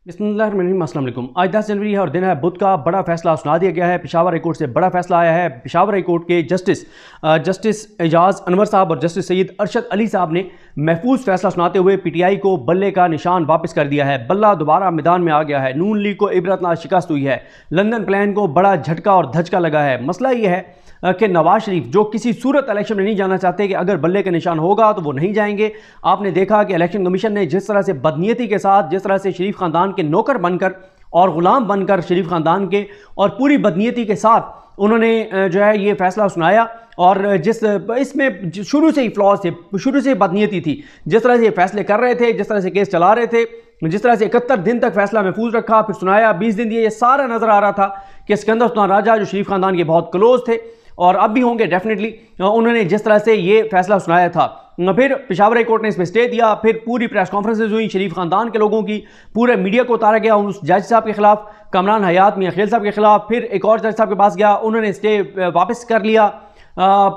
बिस्मिल्लाहिर्रहमानिर्रहीम, अस्सलाम वालेकुम। आज 10 जनवरी है और दिन है बुध का। बड़ा फैसला सुना दिया गया है। पेशावर हाई कोर्ट से बड़ा फैसला आया है। पेशावर हाई कोर्ट के जस्टिस एजाज अनवर साहब और जस्टिस सैयद अरशद अली साहब ने महफूज फैसला सुनाते हुए पीटीआई को बल्ले का निशान वापस कर दिया है। बल्ला दोबारा मैदान में आ गया है। नून लीग को इबरतनाक शिकस्त हुई है। लंदन प्लान को बड़ा झटका और धचका लगा है। मसला यह है कि नवाज शरीफ जो किसी सूरत इलेक्शन में नहीं जाना चाहते कि अगर बल्ले का निशान होगा तो वो नहीं जाएंगे। आपने देखा कि इलेक्शन कमीशन ने जिस तरह से बदनीयती के साथ, जिस तरह से शरीफ खानदान के नौकर बनकर और ग़ुलाम बनकर शरीफ खानदान के और पूरी बदनीयती के साथ उन्होंने जो है ये फैसला सुनाया, और जिस इसमें शुरू से ही फ्लॉज थे, शुरू से बदनीयती थी। जिस तरह से ये फैसले कर रहे थे, जिस तरह से केस चला रहे थे, जिस तरह से 71 दिन तक फैसला महफूज रखा, फिर सुनाया, 20 दिन दिए, ये सारा नज़र आ रहा था कि सिकंदर सुल्तान राजा जो शरीफ खानदान के बहुत क्लोज थे और अब भी होंगे डेफिनेटली, उन्होंने जिस तरह से ये फैसला सुनाया था। फिर पेशावर हाई कोर्ट ने इस पर स्टे दिया। फिर पूरी प्रेस कॉन्फ्रेंसेज हुई शरीफ खानदान के लोगों की, पूरे मीडिया को उतारा गया उस जज साहब के खिलाफ, कमरान हयात मियां खेल साहब के खिलाफ। फिर एक और जज साहब के पास गया, उन्होंने स्टे वापस कर लिया।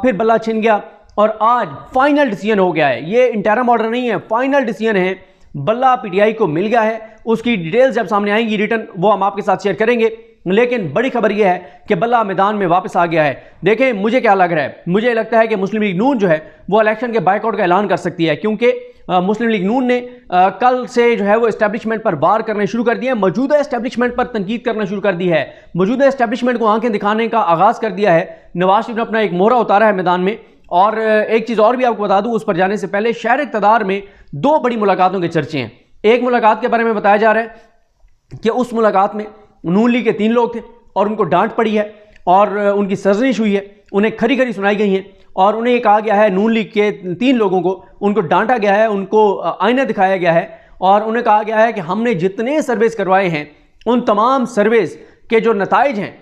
फिर बल्ला छिन गया और आज फाइनल डिसीजन हो गया है। ये इंटरम ऑर्डर नहीं है, फाइनल डिसीजन है। बल्ला पीटीआई को मिल गया है। उसकी डिटेल्स जब सामने आएंगी रिटर्न, वो हम आपके साथ शेयर करेंगे। लेकिन बड़ी खबर यह है कि बल्ला मैदान में वापस आ गया है। देखें, मुझे क्या लग रहा है, मुझे लगता है कि मुस्लिम लीग नून जो है वो इलेक्शन के बायकॉट का ऐलान कर सकती है, क्योंकि मुस्लिम लीग नून ने कल से जो है वो एस्टेब्लिशमेंट पर वार करने शुरू कर दिया है। मौजूदा एस्टेब्लिशमेंट पर तनकीद करना शुरू कर दी है। मौजूदा एस्टेब्लिशमेंट को आंखें दिखाने का आगाज़ कर दिया है। नवाज शरीफ ने अपना एक मोहरा उतारा है मैदान में। और एक चीज़ और भी आपको बता दूं, उस पर जाने से पहले शहर इक़्तिदार में दो बड़ी मुलाकातों के चर्चे हैं। एक मुलाकात के बारे में बताया जा रहा है कि उस मुलाकात में नून लीग के 3 लोग थे और उनको डांट पड़ी है और उनकी सरजनिश हुई है, उन्हें खरी खरी सुनाई गई हैं। और उन्हें ये कहा गया है, नून लीग के 3 लोगों को उनको डांटा गया है, उनको आईना दिखाया गया है और उन्हें कहा गया है कि हमने जितने सर्वेस करवाए हैं उन तमाम सर्वेस के जो नताइज हैं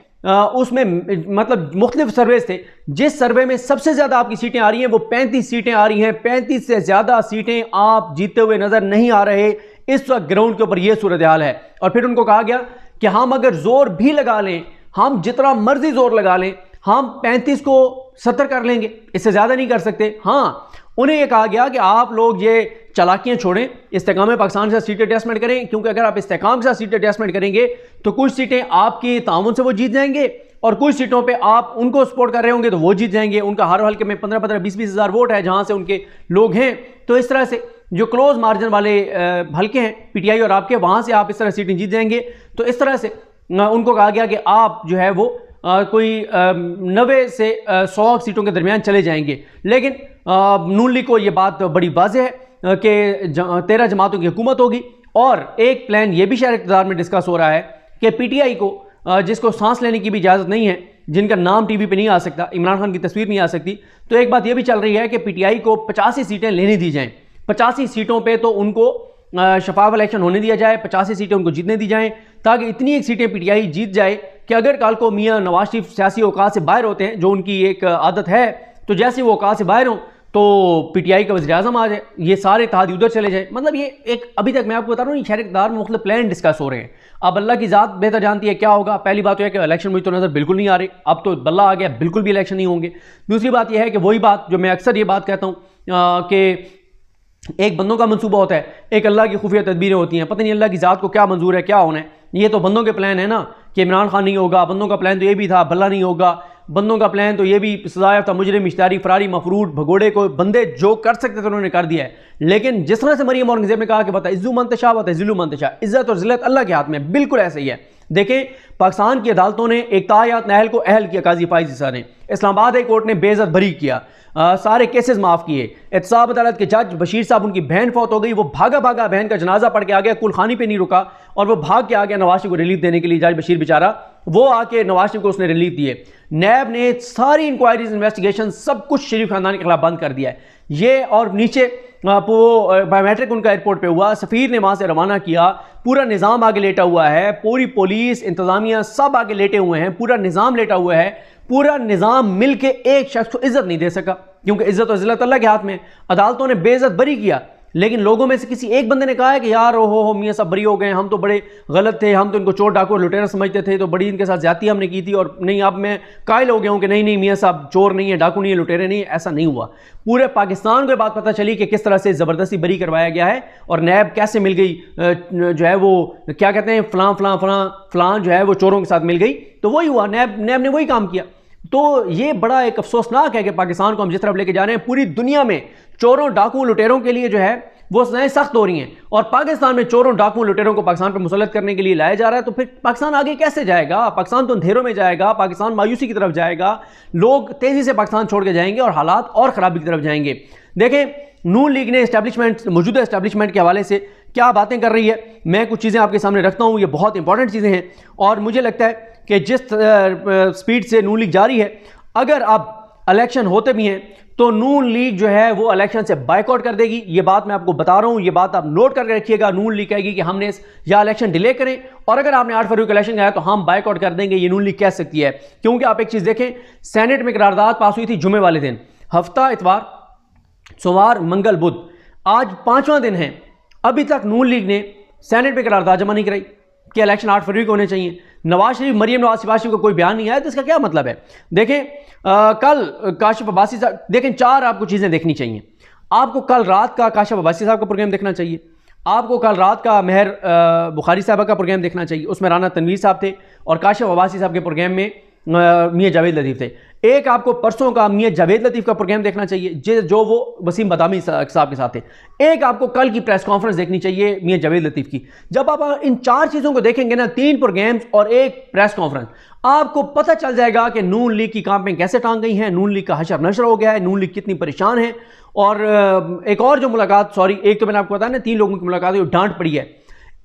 उसमें मतलब मुख्तलिफ सर्वेस थे। जिस सर्वे में सबसे ज़्यादा आपकी सीटें आ रही हैं वो 35 सीटें आ रही हैं। 35 से ज़्यादा सीटें आप जीतते हुए नज़र नहीं आ रहे। इस वक्त ग्राउंड के ऊपर यह सूरत हाल है। और फिर उनको कहा गया कि हम अगर जोर भी लगा लें, हम जितना मर्जी जोर लगा लें, हम 35 को 70 कर लेंगे, इससे ज़्यादा नहीं कर सकते। हाँ, उन्हें यह कहा गया कि आप लोग ये चालाकियां छोड़ें, इस्तेकाम पाकिस्तान के साथ सीटें एडजस्टमेंट करें, क्योंकि अगर आप इस्तेकाम के साथ सीटें एडजस्टमेंट करेंगे तो कुछ सीटें आपके ताउन से वो जीत जाएंगे और कुछ सीटों पे आप उनको सपोर्ट कर रहे होंगे तो वो जीत जाएंगे। उनका हर हल्के में 15-15, 20-20 हज़ार वोट है जहां से उनके लोग हैं। तो इस तरह से जो क्लोज मार्जिन वाले हल्के हैं पीटीआई और आपके, वहां से आप इस तरह सीटें जीत जाएंगे। तो इस तरह से उनको कहा गया कि आप जो है वो कोई 90 से 100 सीटों के दरमियान चले जाएंगे। लेकिन नून लीग को ये बात बड़ी वाज़ेह है कि 13 जमातों की हुकूमत होगी। और एक प्लान ये भी शहर इक़्तिदार में डिस्कस हो रहा है कि पीटीआई को, जिसको सांस लेने की भी इजाज़त नहीं है, जिनका नाम टीवी पे नहीं आ सकता, इमरान खान की तस्वीर नहीं आ सकती, तो एक बात यह भी चल रही है कि पीटीआई को 85 सीटें लेने दी जाएं। 85 सीटों पे तो उनको शफाफ इलेक्शन होने दिया जाए, 85 सीटें उनको जीतने दी जाएं, ताकि इतनी एक सीटें पीटीआई जीत जाए कि अगर कल को मियाँ नवाज शरीफ सियासी औकात से बाहर होते हैं, जो उनकी एक आदत है, तो जैसे वो औकात से बाहर हों तो पीटीआई का वज़ीर आज़म आ जाए, ये सारे इत्तेहादी उधर चले जाए। मतलब ये एक, अभी तक मैं आपको बता रहा हूँ, शहर इक़्तिदार में मुख्तलिफ प्लान डिस्कस हो रहे हैं। अब अल्लाह की ज़ात बेहतर जानती है क्या होगा। पहली बात तो है कि इलेक्शन मुझे तो नज़र बिल्कुल नहीं आ रही, अब तो बल्ला आ गया, बिल्कुल भी इलेक्शन नहीं होंगे। दूसरी बात यह है कि वही बात जो मैं अक्सर ये बात कहता हूँ कि एक बंदों का मंसूबा होता है, एक अल्लाह की खुफिया तदबीरें होती हैं। पता नहीं अल्लाह की ज़ात को क्या मंजूर है, क्या होना है। ये तो बंदों के प्लान है ना कि इमरान खान नहीं होगा, बंदों का प्लान तो ये भी था बल्ला नहीं होगा, बंदों का प्लान तो ये भी सजायाफ्ता मुजरिम इश्तारी फरारी मफरूर भगोड़े को बंदे जो कर सकते थे उन्होंने कर दिया है। लेकिन जिस तरह से मरियम औरंगज़ेब ने कहा कि बता इज़्ज़ु मन तशा व तज़िल्लु मन तशा, इज़्ज़त और ज़िल्लत अल्लाह के हाथ में, बिल्कुल ऐसे ही है। देखें, पाकिस्तान की अदालतों ने इक़्तायात नाहल को अहल किया, काजी फाइज़ ईसा ने, इस्लामाबाद हाई कोर्ट ने बेइज्जत बरी किया, सारे केसेस माफ़ किए। एहतसाब अदालत के जज बशीर साहब, उनकी बहन फौत हो गई, वो भागा भागा बहन का जनाजा पढ़ के आ गया, कुलखानी पे नहीं रुका और वो भाग के आ गया नवाज शरीफ को रिलीफ देने के लिए। जज बशीर बेचारा, वो आके नवाज शरीफ को उसने रिलीफ दिए। नैब ने सारी इंक्वायरीज, इन्वेस्टिगेशन, सब कुछ शरीफ खानदान के खिलाफ बंद कर दिया है ये। और नीचे वो बायोमेट्रिक उनका एयरपोर्ट पे हुआ, सफ़ीर ने वहाँ से रवाना किया, पूरा निज़ाम आगे लेटा हुआ है, पूरी पुलिस इंतज़ामिया सब आगे लेटे हुए हैं, पूरा निज़ाम लेटा हुआ है। पूरा निज़ाम मिल के एक शख्स को इज्जत नहीं दे सका, क्योंकि इज्जत और ज़िल्लत अल्लाह के हाथ में। अदालतों ने बेइज्जत बरी किया, लेकिन लोगों में से किसी एक बंदे ने कहा है कि यार हो मियाँ साहब बरी हो गए, हम तो बड़े गलत थे, हम तो इनको चोर डाकू लुटेरा समझते थे, तो बड़ी इनके साथ ज्यादती हमने की थी, और नहीं अब मैं कायल हो गया हूँ कि नहीं मियाँ साहब चोर नहीं है, डाकू नहीं है, लुटेरे नहीं है। ऐसा नहीं हुआ। पूरे पाकिस्तान को ये बात पता चली कि किस तरह से ज़बरदस्ती बरी करवाया गया है और नैब कैसे मिल गई, जो है वो क्या कहते हैं फलां जो है वो चोरों के साथ मिल गई। तो वही हुआ, नैब ने वही काम किया। तो ये बड़ा एक अफसोसनाक है कि पाकिस्तान को हम जिस तरफ लेके जा रहे हैं, पूरी दुनिया में चोरों डाकुओं लुटेरों के लिए जो है वो सजाएं सख्त हो रही हैं, और पाकिस्तान में चोरों डाकुओं लुटेरों को पाकिस्तान पर मुसल्लत करने के लिए लाया जा रहा है। तो फिर पाकिस्तान आगे कैसे जाएगा? पाकिस्तान तो अंधेरों में जाएगा, पाकिस्तान मायूसी की तरफ जाएगा, लोग तेजी से पाकिस्तान छोड़ के जाएंगे और हालात और खराबी की तरफ जाएंगे। देखें, नून लीग ने मौजूदा एस्टैब्लिशमेंट के हवाले से क्या बातें कर रही है, मैं कुछ चीज़ें आपके सामने रखता हूँ। ये बहुत इंपॉर्टेंट चीज़ें हैं और मुझे लगता है कि जिस स्पीड से नून लीग जा रही है, अगर अब इलेक्शन होते भी हैं तो नून लीग जो है वो इलेक्शन से बाइकआउट कर देगी। ये बात मैं आपको बता रहा हूँ, ये बात आप नोट करके रखिएगा। नून लीग कहेगी कि हमने या इलेक्शन डिले करें, और अगर आपने 8 फरवरी को इलेक्शन गया तो हम बाइकआउट कर देंगे, ये नून लीग कह सकती है। क्योंकि आप एक चीज़ देखें, सेनेट में करारदाद पास हुई थी जुमे वाले दिन, हफ्ता इतवार सोमवार मंगल बुध, आज 5वां दिन है, अभी तक नून लीग ने सेनेट में करारदाद जमा नहीं कराई कि इलेक्शन 8 फरवरी को होने चाहिए। नवाज शरीफ, मरियम नवाज शरीफ को कोई बयान नहीं आया, तो इसका क्या मतलब है? देखें, कल काशिफ अब्बासी साहब, देखें 4 आपको चीज़ें देखनी चाहिए। आपको कल रात का काशिफ अब्बासी साहब का प्रोग्राम देखना चाहिए, आपको कल रात का मेहर बुखारी साहब का प्रोग्राम देखना चाहिए, उसमें राना तनवीर साहब थे, और काशिफ अब्बासी साहब के प्रोग्राम में मियाँ जावेद लतीफ़ थे। एक आपको परसों का मियाँ जावेद लतीफ़ का प्रोग्राम देखना चाहिए जो वो वसीम बदामी साहब के साथ थे। एक आपको कल की प्रेस कॉन्फ्रेंस देखनी चाहिए मियाँ जावेद लतीफ़ की। जब आप इन 4 चीज़ों को देखेंगे ना, 3 प्रोग्राम्स और एक प्रेस कॉन्फ्रेंस, आपको पता चल जाएगा कि नून लीग की कांपें कैसे टांग गई हैं, नून लीग का हशर नशर हो गया है, नून लीग कितनी परेशान है। और एक और जो मुलाकात, सॉरी, एक तो मैंने आपको बताया ना 3 लोगों की मुलाकात हुई, डांट पड़ी है।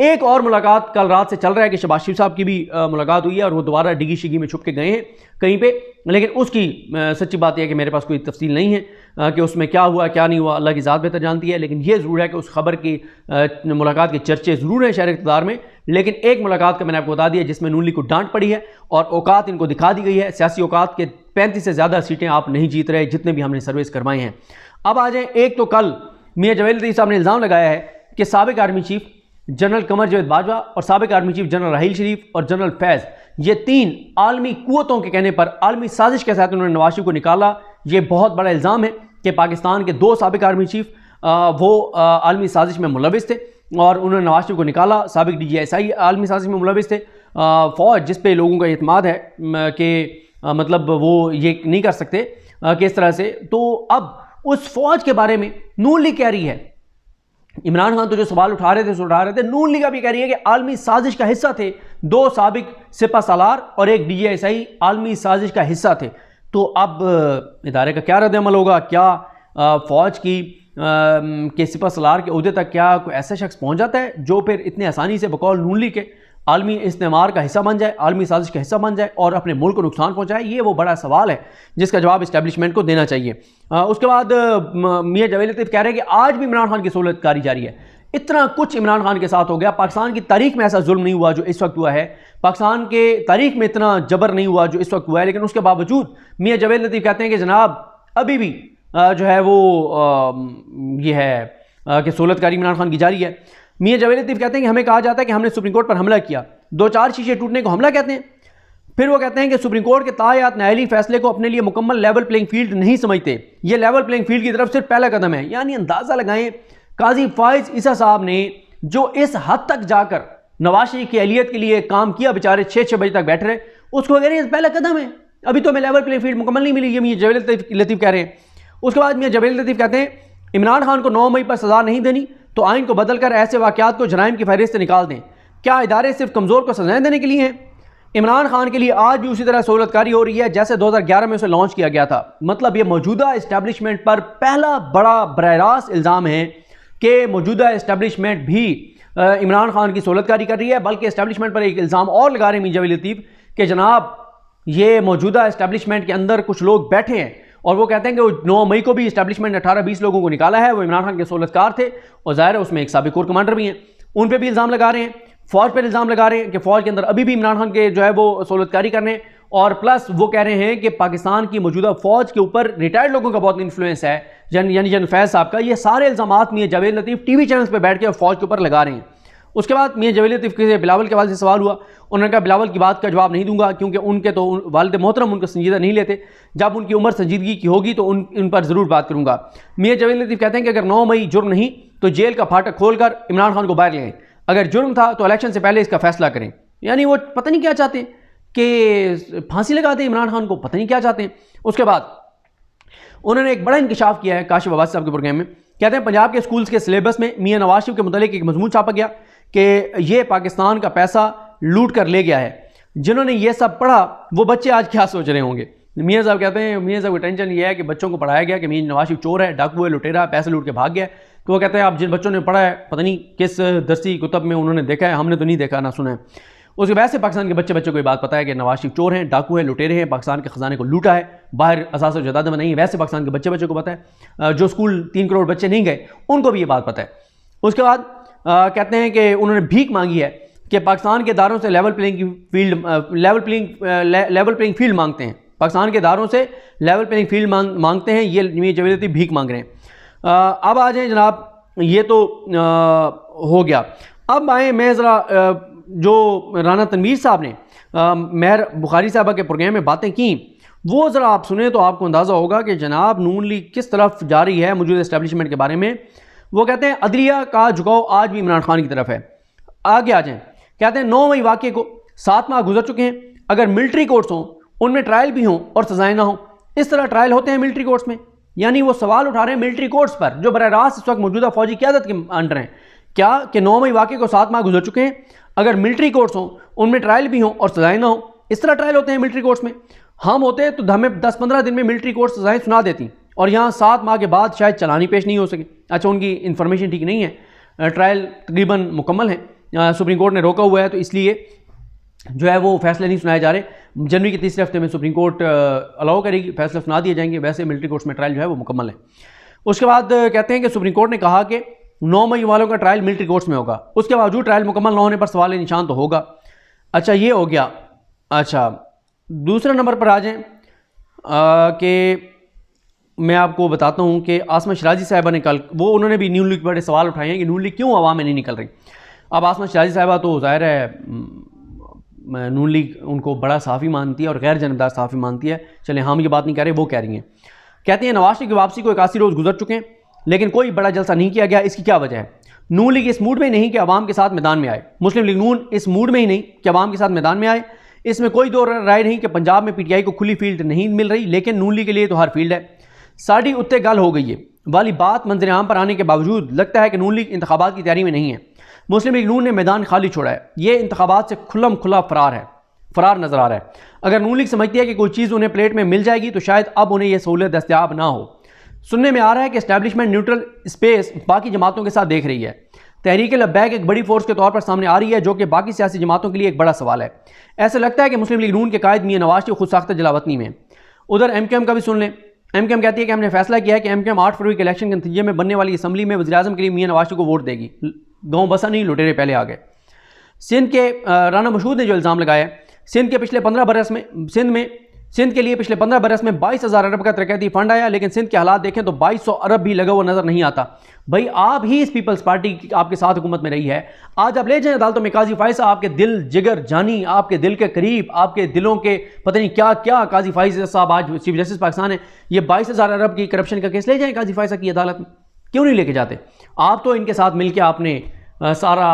एक और मुलाकात कल रात से चल रहा है कि शहबाज शरीफ साहब की भी मुलाकात हुई है, और वो दोबारा डिगी शिगी में छुप के गए हैं कहीं पे, लेकिन उसकी सच्ची बात यह है कि मेरे पास कोई तफसील नहीं है कि उसमें क्या हुआ क्या नहीं हुआ, अल्लाह की ज़ात बेहतर जानती है। लेकिन ये ज़रूर है कि उस खबर की मुलाकात के चर्चे ज़रूर हैं शहर इक़्तिदार में, लेकिन एक मुलाकात का मैंने आपको बता दिया जिसमें नून लीग को डांट पड़ी है और औकात इनको दिखा दी गई है। सियासी औकात के 35 से ज़्यादा सीटें आप नहीं जीत रहे, जितने भी हमने सर्विस करवाए हैं। अब आ जाए, एक तो कल मियाँ जावेद लतीफ़ साहब ने इल्ज़ाम लगाया है कि साबिक army chief general Qamar Javed Bajwa और साबिक आर्मी चीफ जनरल राहील शरीफ और जनरल फैज़, ये 3 आलमी कुव्वतों के कहने पर आलमी साजिश के साथ उन्होंने नवाज शरीफ को निकाला। ये बहुत बड़ा इल्ज़ाम है कि पाकिस्तान के 2 साबिक आर्मी चीफ वो आलमी साजिश में मुलविस थे और उन्होंने नवाज शरीफ को निकाला। साबिक DGSI आलमी साजिश में मुलविस थे। फ़ौज जिस पे लोगों का एतमाद है कि मतलब वो ये नहीं कर सकते कि इस तरह से, तो अब उस फौज के बारे में नून लीग कह रही है, इमरान खान तो जो सवाल उठा रहे थे, नून लीग भी कह रही है कि आलमी साजिश का हिस्सा थे 2 साबिक सिपा सालार और एक DGSI आलमी साजिश का हिस्सा थे। तो अब इदारे का क्या रद्द-ए-अमल होगा? क्या फ़ौज की के सिपा सालार के ओहदे तक क्या कोई ऐसा शख्स पहुंच जाता है जो फिर इतने आसानी से बकौल नून लीग के आलमी इस्तेमार का हिस्सा बन जाए, आलमी साजिश का हिस्सा बन जाए और अपने मुल्क को नुकसान पहुंचाए? ये वो बड़ा सवाल है जिसका जवाब इस्टेब्लिशमेंट को देना चाहिए। उसके बाद मियाँ जावेद लतीफ़ कह रहे हैं कि आज भी इमरान खान की सहूलतकारी जारी है। इतना कुछ इमरान खान के साथ हो गया, पाकिस्तान की तारीख में ऐसा जुल्म नहीं हुआ जो इस वक्त हुआ है, पाकिस्तान के तारीख में इतना जबर नहीं हुआ जो इस वक्त हुआ है। लेकिन उसके बावजूद मियाँ जावेद लतीफ़ कहते हैं कि जनाब अभी भी जो है वो ये है कि सहूलतकारी इमरान खान की जारी है। मियाँ जावेद लतीफ़ कहते हैं कि हमें कहा जाता है कि हमने सुप्रीम कोर्ट पर हमला किया, 2-4 शीशे टूटने को हमला कहते हैं। फिर वो कहते हैं कि सुप्रीम कोर्ट के तायात न्यायालयी फैसले को अपने लिए मुकम्मल लेवल प्लेइंग फील्ड नहीं समझते, ये लेवल प्लेइंग फील्ड की तरफ सिर्फ पहला कदम है। यानी अंदाज़ा लगाएं, काजी फाइज ईसा साहब ने जो इस हद तक जाकर नवाज शरीफ की अहलियत के लिए काम किया, बेचारे 6-6 बजे तक बैठ रहे, उसको कह रहे हैं पहला कदम है, अभी तो हमें लेवल प्लेइंग फील्ड मुकम्मल नहीं मिली। ये मियाँ जावेद लतीफ़ कह रहे हैं। उसके बाद मियाँ जावेद लतीफ़ कहते हैं इमरान खान को 9 मई पर सज़ा नहीं देनी तो आइन को बदलकर ऐसे वाक़यात को जराइम की फहरिस्त से निकाल दें। क्या इदारे सिर्फ कमज़ोर को सजाएं देने के लिए हैं? इमरान खान के लिए आज भी उसी तरह सहूलतकारी हो रही है जैसे 2011 में उसे लॉन्च किया गया था। मतलब ये मौजूदा इस्टेब्लिशमेंट पर पहला बड़ा बरह रास्त इल्ज़ाम है कि मौजूदा इस्टेब्लिशमेंट भी इमरान खान की सहूलतकारी कर रही है। बल्कि इस्टेब्लिशमेंट पर एक इल्ज़ाम और लगा रहे हैं मियाँ जावेद लतीफ़ कि जनाब ये मौजूदा इस्टेब्लिशमेंट के अंदर कुछ लोग बैठे हैं और वो कहते हैं कि वो 9 मई को भी इस्टेब्लिशमेंट ने 18-20 लोगों को निकाला है, वो इमरान खान के सहूलतकार थे और ज़ाहिर है उसमें एक साबिक कोर कमांडर भी हैं, उन पर भी इल्ज़ाम लगा रहे हैं। फ़ौज पर इल्ज़ाम लगा रहे हैं कि फ़ौज के अंदर अभी भी इमरान खान के जो है वो सहूलतकारी कर रहे हैं। और प्लस वो कह रहे हैं कि पाकिस्तान की मौजूदा फ़ौज के ऊपर रिटायर्ड लोगों का बहुत इन्फ्लुएंस है यानी जनरल फैज़ साहब का, ये सारे इल्ज़ामात मियां जावेद लतीफ़ टीवी चैनल्स पे बैठ के फ़ौज के ऊपर लगा रहे हैं। उसके बाद मियां जावेद लतीफ़ के बिलावल के वालिद से सवाल हुआ, उन्होंने कहा बिलावल की बात का जवाब नहीं दूंगा क्योंकि उनके तो वालिद मोहतरम उनको संजीदा नहीं लेते, जब उनकी उम्र संजीदगी की होगी तो उन पर ज़रूर बात करूँगा। मियां जावेद लतीफ़ कहते हैं कि अगर 9 मई जुर्म नहीं तो जेल का फाटक खोलकर इमरान खान को बाहर ले आएं, अगर जुर्म था तो इलेक्शन से पहले इसका फैसला करें। यानी वो पता नहीं क्या चाहते हैं कि फांसी लगा दें इमरान खान को, पता नहीं क्या चाहते हैं। उसके बाद उन्होंने एक बड़ा इंकशाफ किया है काशिफ अब्बासी साहब के प्रोग्राम में, कहते हैं पंजाब के स्कूल्स के सिलेबस में मियां नवाज शरीफ के मुतालिक एक मजमून छापा गया कि ये पाकिस्तान का पैसा लूट कर ले गया है। जिन्होंने ये सब पढ़ा वो बच्चे आज क्या सोच रहे होंगे। मियां साहब कहते हैं, मियां साहब का टेंशन ये है कि बच्चों को पढ़ाया गया कि मियां नवाज शरीफ चोर है, डाकू है, लुटेरा है, पैसे लूट के भाग गया है। तो वो कहते हैं आप जिन बच्चों ने पढ़ा है पता नहीं किस दरसी कुतब में उन्होंने देखा है, हमने तो नहीं देखा ना सुना है। उसके वैसे पाकिस्तान के बच्चों को ये बात पता है कि नवाज शरीफ चोर हैं, डाकू हैं, लुटेरे हैं, पाकिस्तान के खजाने को लूटा है, बाहर असास व जदाद में नहीं है। वैसे पाकिस्तान के बच्चों को पता है, जो स्कूल 3 करोड़ बच्चे नहीं गए उनको भी ये बात पता है। उसके बाद कहते हैं कि उन्होंने भीख मांगी है कि पाकिस्तान के इदारों से लेवल प्लेइंग फील्ड मांगते हैं, पाकिस्तान के इदारों से लेवल प्लेइंग फील्ड मांगते हैं। ये मियां जावेद लतीफ़ भीख मांग रहे हैं। अब आ जाए जनाब, ये तो हो गया। अब आए मैं ज़रा जो राना तनवीर साहब ने मेहर बुखारी साहबा के प्रोग्राम में बातें की वो ज़रा आप सुने तो आपको अंदाज़ा होगा कि जनाब नून लीग किस तरफ जा रही है मौजूदा एस्टेब्लिशमेंट के बारे में। वो कहते हैं अदलिया का झुकाव आज भी इमरान खान की तरफ है। आगे आ जाएं, कहते हैं 9 मई वाक़े को 7 माह गुजर चुके हैं, अगर मिलिट्री कोर्ट्स हों उनमें ट्रायल भी हों और सजाएं ना हों। इस तरह ट्रायल होते हैं मिलिट्री कोर्ट्स में, यानी वो सवाल उठा रहे हैं मिलिट्री कोर्ट्स पर जो बराह रास्त इस वक्त मौजूदा फौजी क़यादत के अंडर हैं। क्या कि 9 मई वाक़े को 7 माह गुजर चुके हैं, अगर मिलिट्री कोर्ट्स हों उनमें ट्रायल भी हों और सजाएं ना हों। इस तरह ट्रायल होते हैं मिलिट्री कोर्ट्स में। हम होते तो हमें 10-15 दिन में मिलिट्री कोर्ट सजाएं सुना देती, और यहाँ 7 माह के बाद शायद चलानी पेश नहीं हो सके। अच्छा, उनकी इन्फॉर्मेशन ठीक नहीं है, ट्रायल तकरीबन मुकम्मल है, सुप्रीम कोर्ट ने रोका हुआ है, तो इसलिए जो है वो फैसले नहीं सुनाए जा रहे। जनवरी के तीसरे हफ्ते में सुप्रीम कोर्ट अलाउ करेगी, फैसले सुना दिए जाएंगे। वैसे मिलिट्री कोर्ट्स में ट्रायल जो है वो मुकम्मल है। उसके बाद कहते हैं कि सुप्रीम कोर्ट ने कहा कि 9 मई वालों का ट्रायल मिलिट्री कोर्ट्स में होगा, उसके बावजूद ट्रायल मुकम्मल ना होने पर सवाल निशान तो होगा। अच्छा, ये हो गया। अच्छा, दूसरे नंबर पर आ जाएं कि मैं आपको बताता हूँ कि आसमा शराजी साहिबा ने कल उन्होंने भी नून लीग पर बड़े सवाल उठाए हैं कि नून लीग क्यों आवाम में नहीं निकल रही। अब आसमा शराजी साहिबा तो ज़ाहिर है नून लीग उनको बड़ा सहाफ़ी मानती है और गैर जानबदार सहाफ़ी मानती है। चलें, हम ये बात नहीं कह रहे, वो कह रही हैं। कहते हैं नवाज शरीफ की वापसी को 81 रोज़ गुजर चुके हैं लेकिन कोई बड़ा जलसा नहीं किया गया, इसकी क्या वजह है। नून लीग इस मूड में नहीं कि अवाम के साथ मैदान में आए, मुस्लिम लीग नून इस मूड में ही नहीं कि अवाम के साथ मैदान में आए। इसमें कोई दो राय नहीं कि पंजाब में पीटीआई को खुली फील्ड नहीं मिल रही, लेकिन नून लीग के लिए तो हर फील्ड है। साड़ी उत्ते गल हो गई है वाली बात मंजर आम पर आने के बावजूद लगता है कि नून लीग इंतखाबात की तैयारी में नहीं है। मुस्लिम लीग नून ने मैदान खाली छोड़ा है, ये इंतखाबात से खुल्लम खुल्ला फरार नजर आ रहा है। अगर नून लीग समझती है कि कोई चीज़ उन्हें प्लेट में मिल जाएगी तो शायद अब उन्हें यह सहूलियत दस्तयाब ना हो। सुनने में आ रहा है कि एस्टैब्लिशमेंट न्यूट्रल स्पेस बाकी जमातों के साथ देख रही है। तहरीक लब्बैक एक बड़ी फोर्स के तौर पर सामने आ रही है, जो कि बाकी सियासी जमातों के लिए एक बड़ा सवाल है। ऐसा लगता है कि मुस्लिम लीग नून के कायद मियां नवाज शरीफ खुद साख्त जलावतनी में। उधर एमकेएम का भी सुन लें। एमकेएम कहती है कि हमने फैसला किया है कि एमकेएम 8 फरवरी के इलेक्शन के नतीजे में बनने वाली असम्बली में वज़ीर-ए-आज़म के लिए मियां नवाज शरीफ को वोट देगी। गाँव बसा नहीं, लुटेरे पहले आ गए। सिंध के राना मशहूद ने जो इल्ज़ाम लगाया है, सिंध के लिए पिछले 15 बरस में 22,000 अरब का तरक्याती फंड आया, लेकिन सिंध के हालात देखें तो 2200 अरब भी लगा हुआ नजर नहीं आता। भाई आप ही इस पीपल्स पार्टी की आपके साथ हुकूमत में रही है। आज आप ले जाएं अदालतों में काजी फाइज साहब, आपके दिल जिगर जानी, आपके दिल के करीब, आपके दिलों के पता नहीं क्या क्या काजी फाइज साहब आज चीफ जस्टिस पाकिस्तान है, ये 22,000 अरब की करप्शन का केस ले जाएं काजी फाइज साहब की अदालत में। क्यों नहीं लेके जाते? आप तो इनके साथ मिलकर आपने सारा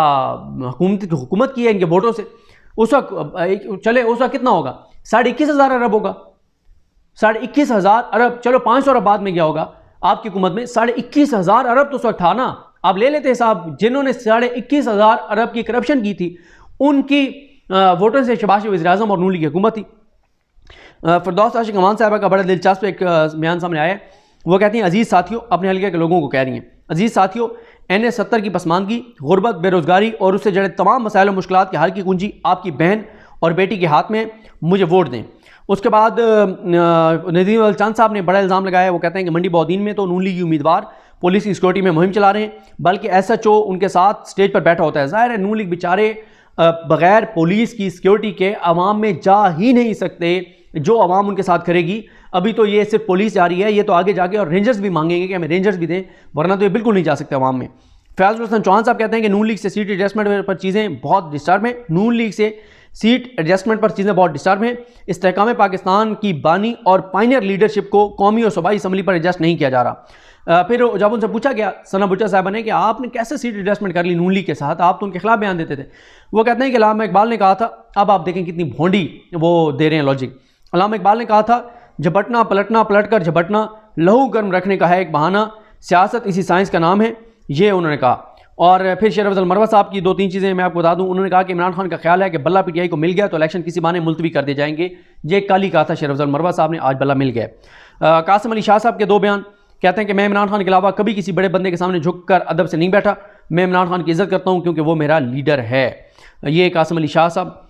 हुकूमत की है इनके वोटों से। उस वक्त चले, उस वक्त कितना होगा? 21,500 अरब होगा। 21,500 अरब, चलो 500 अरब बाद में गया होगा आपकी हुकूमत में। 21,500 अरब तो उस वक्त था ना। आप ले लेते साहब, जिन्होंने 21,500 अरब की करप्शन की थी उनकी वोटों से शहबाज वज़ीर-ए-आज़म और नून लीग की हुकूमत थी। फिरदौस आशिक अमान साहबा का बड़ा दिलचस्प एक बयान सामने आया है। वो कहती हैं, अजीज़ साथियों, अपने हल्के के लोगों को कह रही हैं, अजीज़ साथियों, NA-70 की पसमानगी, गुर्बत, बेरोज़गारी और उससे जुड़े तमाम मसाइल और मुश्किलात के हल की कुंजी आपकी बहन और बेटी के हाथ में, मुझे वोट दें। उसके बाद नदीम अल चंद साहब ने बड़ा इल्ज़ाम लगाया। वो कहते हैं कि मंडी बौदीन में तो नून लीग उम्मीदवार पुलिस की सिक्योरिटी में मुहिम चला रहे हैं, बल्कि SHO उनके साथ स्टेज पर बैठा होता है। ज़ाहिर है नून लीग बेचारे बग़ैर पुलिस की सिक्योरिटी के अवाम में जा ही नहीं सकते। जो आवाम उनके साथ करेगी। अभी तो ये सिर्फ पुलिस जा रही है, ये तो आगे जाके और रेंजर्स भी मांगेंगे कि हमें रेंजर्स भी दें, वरना तो ये बिल्कुल नहीं जा सकते आवाम में। फैज़ुल हसन चौहान साहब कहते हैं कि नून लीग से सीट एडजस्टमेंट पर चीज़ें बहुत डिस्टर्ब हैं। नून लीग से सीट एडजस्टमेंट पर चीज़ें बहुत डिस्टर्ब हैं। इस्तेहकाम पाकिस्तान की बानी और पाइनियर लीडरशिप को कौमी और सूबाई असम्बली पर एडजस्ट नहीं किया जा रहा। फिर जब उनसे पूछा गया सना बुच्चा साहब ने कि आपने कैसे सीट एडजस्टमेंट कर ली नून लीग के साथ, आप तो उनके खिलाफ बयान देते थे। वो कहते हैं कि अल्लामा इकबाल ने कहा था, अब आप देखें कितनी भोंडी वो दे रहे हैं लॉजिक। अल्लामा इकबाल ने कहा था, झपटना पलटना पलट कर झपटना लहू गर्म रखने का है एक बहाना, सियासत इसी साइंस का नाम है, ये उन्होंने कहा। और फिर शेर अफजल मरवा साहब की 2-3 चीज़ें मैं आपको बता दूं। उन्होंने कहा कि इमरान खान का ख्याल है कि बल्ला पीटीआई को मिल गया तो इलेक्शन किसी बहाने मुलतवी कर दिए जाएंगे। ये कल ही कहा था शेर अफजल मरवा साहब ने, आज बल्ला मिल गया। कासिम अली शाह साहब के 2 बयान, कहते हैं कि मैं इमरान खान के अलावा कभी किसी बड़े बंदे के सामने झुककर अदब से नहीं बैठा, मैं इमरान खान की इज्जत करता हूँ क्योंकि वो मेरा लीडर है। ये कासिम अली शाह साहब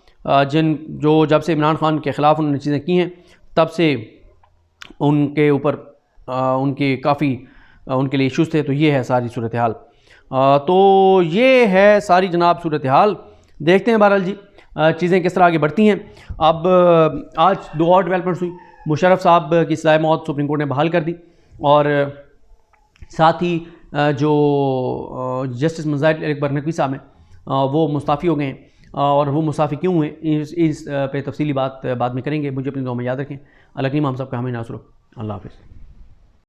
जब से इमरान खान के ख़िलाफ़ उन्होंने चीज़ें की हैं तब से उनके ऊपर उनके काफ़ी उनके लिए इशूज़ थे। तो ये है सारी सूरत हाल। तो ये है सारी जनाब सूरत हाल। देखते हैं बहरहाल जी चीज़ें किस तरह आगे बढ़ती हैं। अब आज 2 और डेवलपमेंट्स हुई। मुशर्रफ साहब की सज़ाए मौत सुप्रीम कोर्ट ने बहाल कर दी और साथ ही जो जस्टिस मुजाहिद अकबर नकवी साहब हैं वो मुस्ताफ़ी हो गए हैं। और वो मुस्ताफ़ी क्यों हुए इस पे तफसीली बात बाद में करेंगे। मुझे अपनी दुआ में याद रखें। अल्लाह करीम हम सब का हमें नासुर। अल्लाह हाफ़िज़।